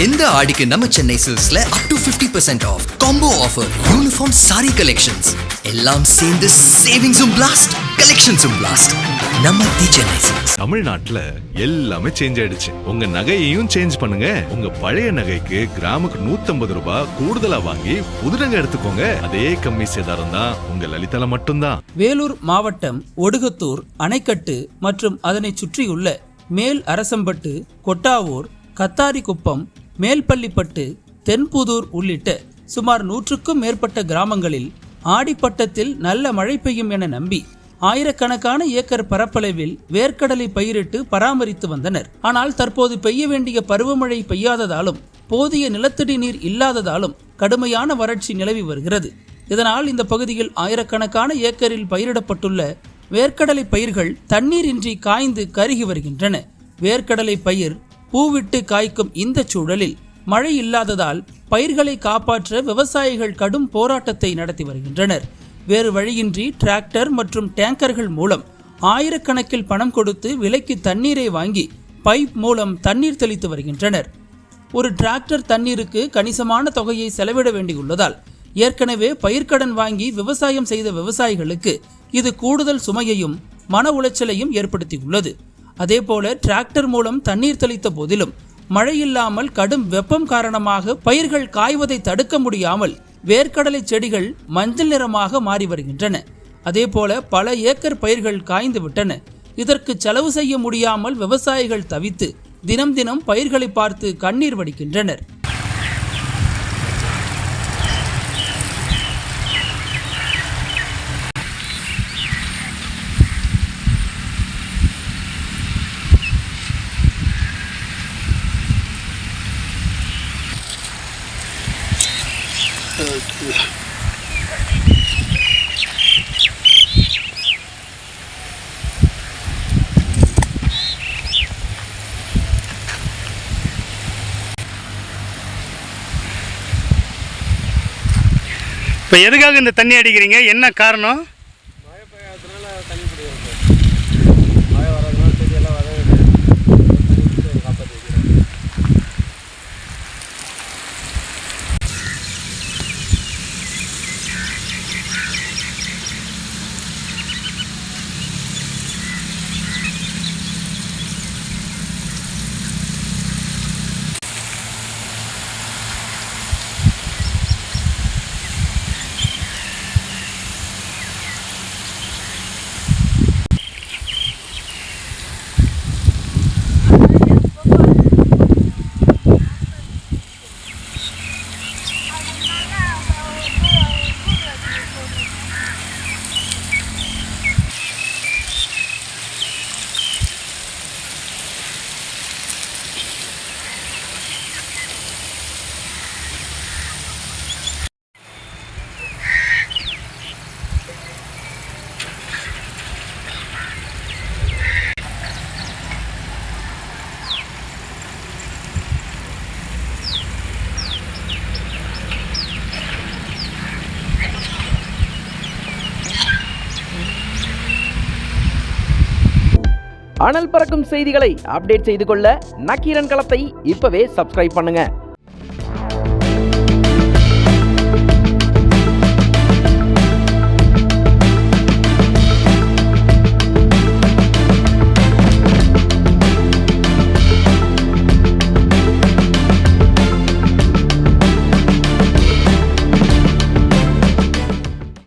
இந்த ஆடிக்கு நம்ம சென்னை சில்க்ஸ்ல up to 50% off combo offer, uniform sari collections எல்லாம் சேர்ந்து சேவிங்ஸும் பிளாஸ்ட், கலெக்ஷன்ஸும் பிளாஸ்ட். நம்ம தி சென்னை சில்க்ஸ். தமிழ்நாட்டுல எல்லாமே சேஞ்ச் ஆயிடுச்சு. உங்க நகையையும் சேஞ்ச் பண்ணுங்க. உங்க பழைய நகைக்கு கிராமுக்கு 150 ரூபாய் கூடுதலா வாங்கி புது நகை எடுத்துக்கோங்க. அதே கம்மி சேதாரம் தான் உங்க லலிதால மட்டும்தான். வேலூர் மாவட்டம் ஒடுகத்தூர், அணைக்கட்டு மற்றும் அதனை சுற்றியுள்ள மேல் அரசம்பட்டு, கொட்டாவூர், கத்தாரிக்குப்பம், மேல்பள்ளிப்பட்டு, தென்புதூர் உள்ளிட்ட சுமார் 100க்கும் மேற்பட்ட கிராமங்களில் ஆடிப்பட்டத்தில் நல்ல மழை பெய்யும் என நம்பி ஆயிரக்கணக்கான ஏக்கர் பரப்பளவில் வேர்க்கடலை பயிரிட்டு பராமரித்து வந்தனர். ஆனால் தற்போது பெய்ய வேண்டிய பருவமழை பெய்யாததாலும் போதிய நிலத்தடி நீர் இல்லாததாலும் கடுமையான வறட்சி நிலவி வருகிறது. இதனால் இந்த பகுதியில் ஆயிரக்கணக்கான ஏக்கரில் பயிரிடப்பட்டுள்ள வேர்க்கடலை பயிர்கள் தண்ணீரின்றி காய்ந்து கருகி வருகின்றன. வேர்க்கடலை பயிர் பூவிட்டு காய்க்கும் இந்த சூழலில் மழை இல்லாததால் பயிர்களை காப்பாற்ற விவசாயிகள் கடும் போராட்டத்தை நடத்தி வருகின்றனர். வேறு வழியின்றி டிராக்டர் மற்றும் டேங்கர்கள் மூலம் ஆயிரக்கணக்கில் பணம் கொடுத்து விலைக்கு தண்ணீரை வாங்கி பைப் மூலம் தண்ணீர் தெளித்து வருகின்றனர். ஒரு டிராக்டர் தண்ணீருக்கு கணிசமான தொகையை செலவிட வேண்டியுள்ளதால் ஏற்கனவே பயிர்க்கடன் வாங்கி விவசாயம் செய்த விவசாயிகளுக்கு இது கூடுதல் சுமையையும் மன உளைச்சலையும் ஏற்படுத்தியுள்ளது. அதேபோல டிராக்டர் மூலம் தண்ணீர் தெளித்த போதிலும் மழை இல்லாமல் கடும் வெப்பம் காரணமாக பயிர்கள் காய்வதை தடுக்க முடியாமல் வேர்க்கடலை செடிகள் மஞ்சள் நிறமாக மாறி வருகின்றன. அதேபோல பல ஏக்கர் பயிர்கள் காய்ந்து விட்டன. இதற்கு செலவு செய்ய முடியாமல் விவசாயிகள் தவித்து தினம் தினம் பயிர்களை பார்த்து கண்ணீர் வடிக்கின்றனர். இப்போ எதுக்காக இந்த தண்ணி அடிக்கிறீங்க? என்ன காரணம்? மழை பெய்யாததுனால தண்ணி பிடிக்கிறது. மழை வராதனால செடியெல்லாம் வதங்குது. தண்ணி பிடிச்சி காப்பாற்றி வைக்கிறோம். அனல் பறக்கும் செய்திகளை அப்டேட் செய்து கொள்ள நக்கீரன் களத்தை இப்பவே சப்ஸ்கிரைப் பண்ணுங்க.